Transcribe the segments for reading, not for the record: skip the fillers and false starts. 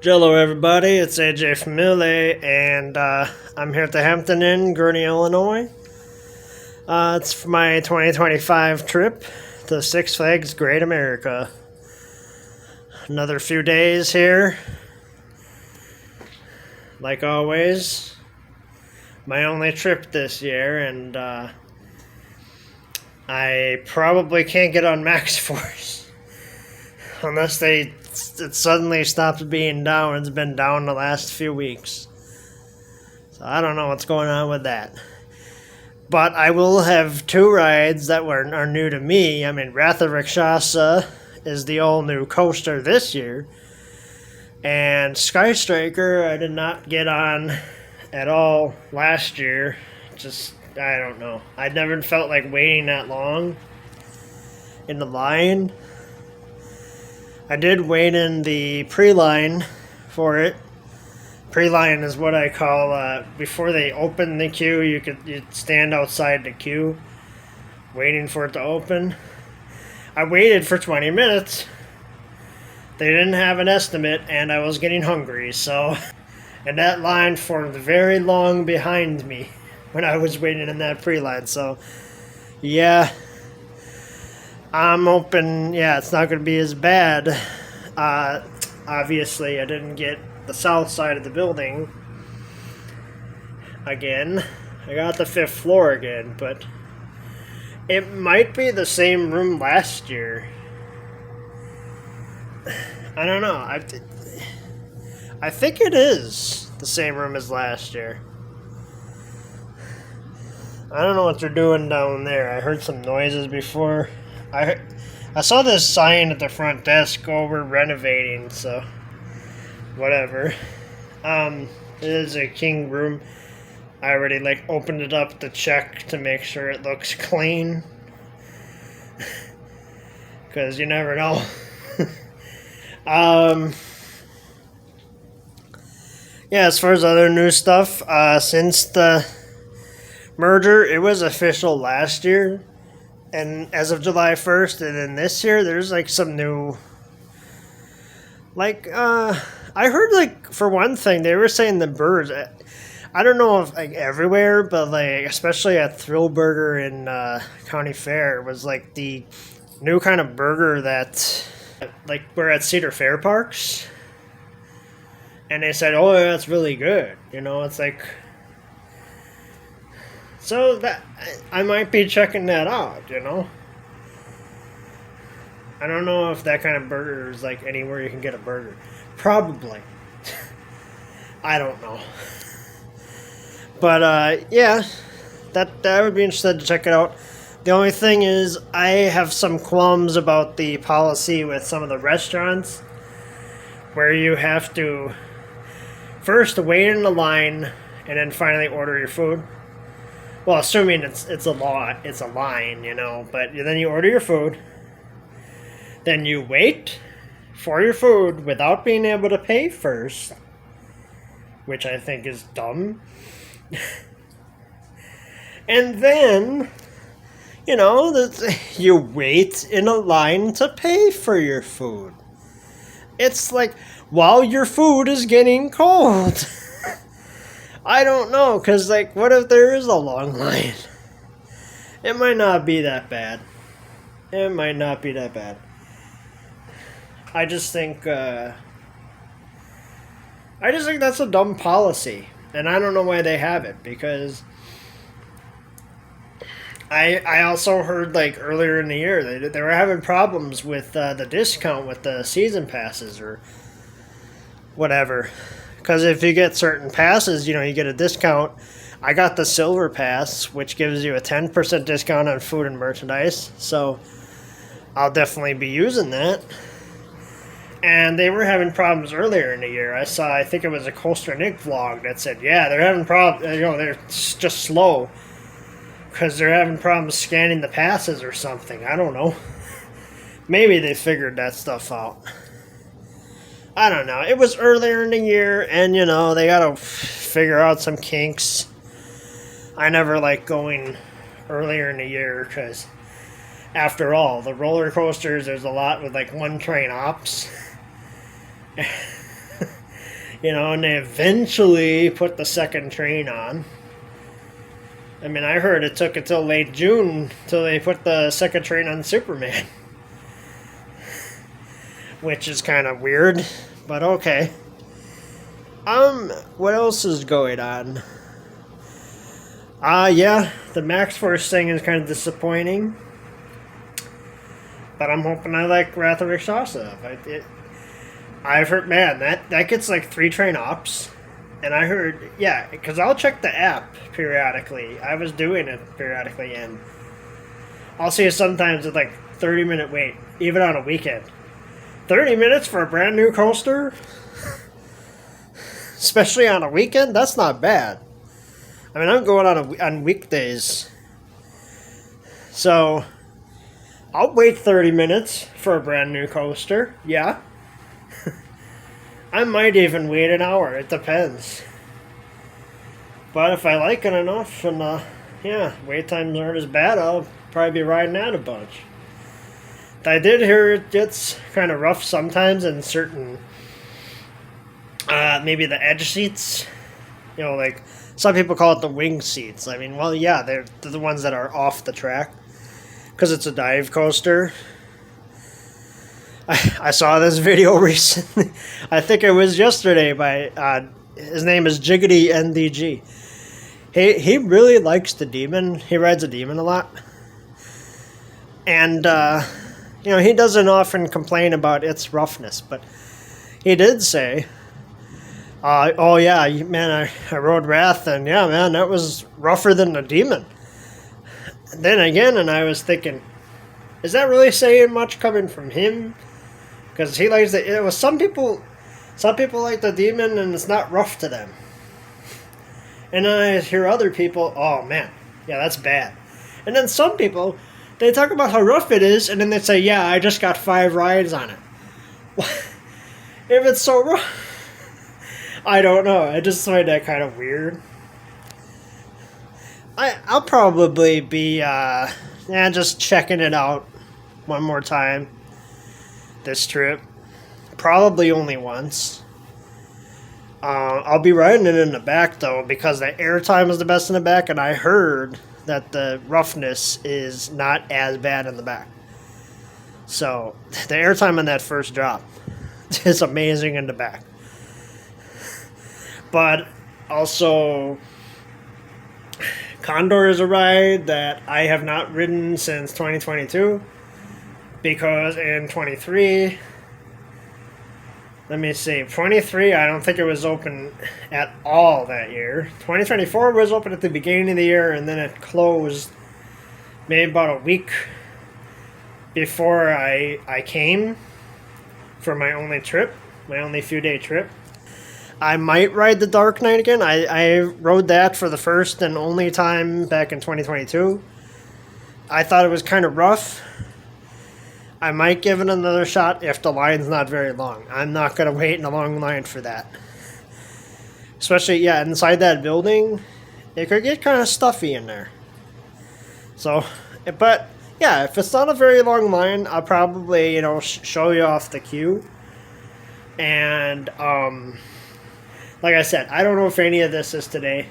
Hello, everybody. It's AJ from Mille, and I'm here at the Hampton Inn, Gurney, Illinois. It's for my 2025 trip to Six Flags Great America. Another few days here. Like always, my only trip this year, and I probably can't get on Max Force unless it suddenly stops being down. It's been down the last few weeks. So I don't know what's going on with that. But I will have two rides that are new to me. I mean, Wrath of Rakshasa is the all new coaster this year. And Sky Striker, I did not get on at all last year. Just, I don't know. I never felt like waiting that long in the line. I did wait in the pre line for it. Pre-line is what I call before they open the queue. You'd stand outside the queue, waiting for it to open. I waited for 20 minutes. They didn't have an estimate, and I was getting hungry. So, and that line formed very long behind me when I was waiting in that pre-line. So, yeah, I'm hoping. Yeah, it's not going to be as bad. Obviously, I didn't get the south side of the building again. I got the fifth floor again, but it might be the same room last year. I don't know. I think it is the same room as last year. I don't know what they're doing down there. I heard some noises before. I saw this sign at the front desk, "Oh, we're renovating," so whatever. It is a king room. I already opened it up to check to make sure it looks clean, because you never know. Yeah, as far as other new stuff, since the merger, it was official last year, and as of July 1st, and then this year, there's some new, I heard, for one thing, they were saying the birds. I don't know if everywhere, but especially at Thrill Burger in County Fair was the new kind of burger that we're at Cedar Fair Parks, and they said, "Oh, yeah, that's really good." It's so that I might be checking that out. I don't know if that kind of burger is anywhere you can get a burger. Probably. I don't know. But yeah, that would be interesting to check it out. The only thing is, I have some qualms about the policy with some of the restaurants, where you have to first wait in the line and then finally order your food. Well, assuming it's a line, But then you order your food, then you wait for your food without being able to pay first, which I think is dumb. And then, you wait in a line to pay for your food. It's while your food is getting cold. I don't know, because, what if there is a long line? It might not be that bad. It might not be that bad. I just think that's a dumb policy. And I don't know why they have it, because I also heard earlier in the year they were having problems with the discount with the season passes or whatever. Because if you get certain passes, you get a discount. I got the silver pass, which gives you a 10% discount on food and merchandise. So I'll definitely be using that. And they were having problems earlier in the year. I think it was a Coaster Nick vlog that said, yeah, they're having problems. They're just slow because they're having problems scanning the passes or something. I don't know. Maybe they figured that stuff out. I don't know. It was earlier in the year, and they gotta figure out some kinks. I never like going earlier in the year because, after all, the roller coasters, there's a lot with one train ops. And they eventually put the second train on. I mean, I heard it took until late June till they put the second train on Superman. Which is kind of weird, but okay. What else is going on? Yeah, the Max Force thing is kind of disappointing. But I'm hoping I like Wrath of Rikshasa. I've heard, man, that gets like 3 train ops. And I heard, yeah, because I'll check the app periodically. I was doing it periodically, and I'll see it sometimes with like 30-minute wait, even on a weekend. 30 minutes for a brand new coaster? Especially on a weekend? That's not bad. I mean, I'm going on weekdays. So, I'll wait 30 minutes for a brand new coaster. Yeah. I might even wait an hour. It depends. But if I like it enough and, yeah, wait times aren't as bad, I'll probably be riding that a bunch. I did hear it gets kind of rough sometimes in certain, maybe the edge seats. Like, some people call it the wing seats. I mean, well, yeah, they're the ones that are off the track. Because it's a dive coaster. I saw this video recently. I think it was yesterday by his name is Jiggity NDG. He really likes the Demon. He rides a Demon a lot, and he doesn't often complain about its roughness, but he did say, "Oh yeah, man, I rode Wrath, and yeah, man, that was rougher than the Demon." And then again, and I was thinking, is that really saying much coming from him? Because he likes it. It was some people like the Demon, and it's not rough to them. And then I hear other people, oh man, yeah, that's bad. And then some people, they talk about how rough it is, and then they say, yeah, I just got 5 rides on it. If it's so rough, I don't know. I just find that kind of weird. I'll probably be just checking it out one more time this trip. Probably only once. I'll be riding it in the back, though, because the airtime is the best in the back, and I heard that the roughness is not as bad in the back. So, the airtime on that first drop is amazing in the back. But, also, Condor is a ride that I have not ridden since 2022, because in 23, let me see, 23, I don't think it was open at all that year. 2024 was open at the beginning of the year, and then it closed maybe about a week before I came for my only trip, my only few-day trip. I might ride the Dark Knight again. I rode that for the first and only time back in 2022. I thought it was kind of rough. I might give it another shot if the line's not very long. I'm not going to wait in a long line for that. Especially, yeah, inside that building, it could get kind of stuffy in there. So, but, yeah, if it's not a very long line, I'll probably, show you off the queue. And, like I said, I don't know if any of this is today.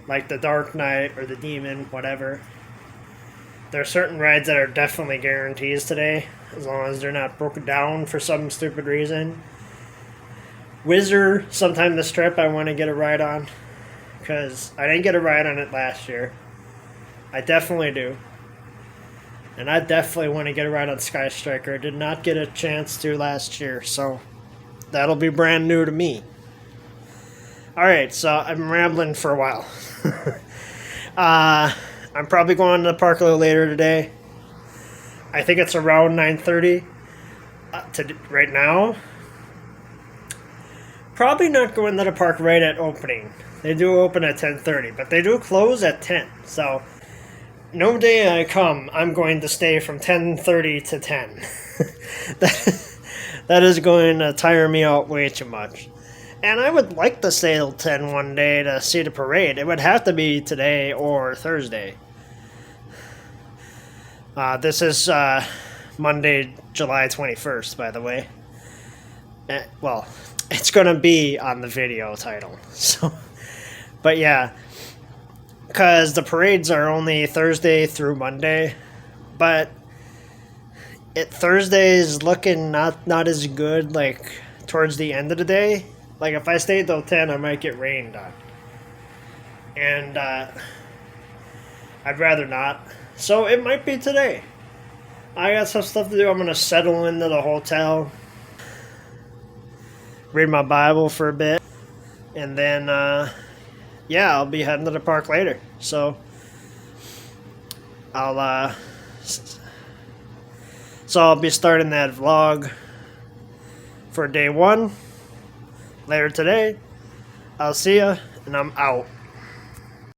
Like the Dark Knight or the Demon, whatever. There are certain rides that are definitely guarantees today, as long as they're not broken down for some stupid reason. Whizzer, sometime this trip I want to get a ride on, because I didn't get a ride on it last year. I definitely do. And I definitely want to get a ride on Sky Striker. I did not get a chance to last year, so that'll be brand new to me. Alright, so I'm rambling for a while. I'm probably going to the park a little later today. I think it's around 9:30 right now. Probably not going to the park right at opening. They do open at 10:30, but they do close at 10. So, no day I come, I'm going to stay from 10:30 to 10. That is going to tire me out way too much. And I would like to stay till 10 one day to see the parade. It would have to be today or Thursday. This is Monday, July 21st, by the way. Well, it's gonna be on the video title. So, but yeah, because the parades are only Thursday through Monday, but Thursday is looking not as good. Like towards the end of the day, like if I stayed till 10, I might get rained on, and I'd rather not. So it might be today. I got some stuff to do. I'm gonna settle into the hotel, read my Bible for a bit, and then yeah, I'll be heading to the park later. So I'll be starting that vlog for day 1 later today. I'll see ya, and I'm out.